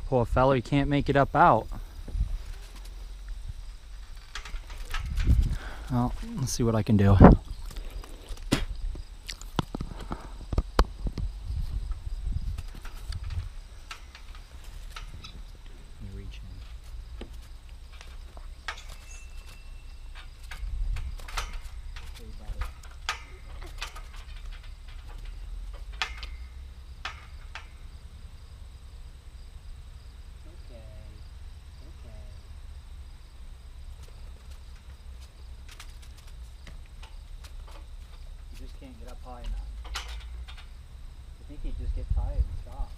Poor fellow, he can't make it up out. Well, let's see what I can do. Just can't get up high enough. I think he'd just get tired and stop.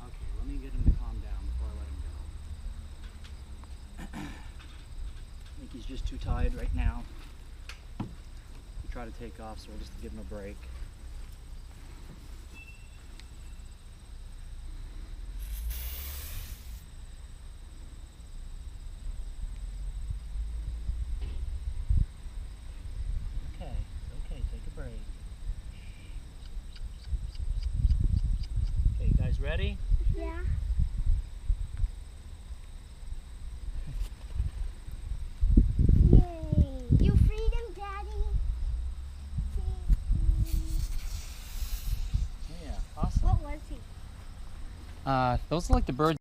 Okay, let me get him to calm down before I let him go. I think he's just too tired right now to try to take off, so we'll just give him a break. Okay, you guys ready? Yeah. Yay. You freed him, Daddy. Yeah, awesome. What was he? Those are like the birds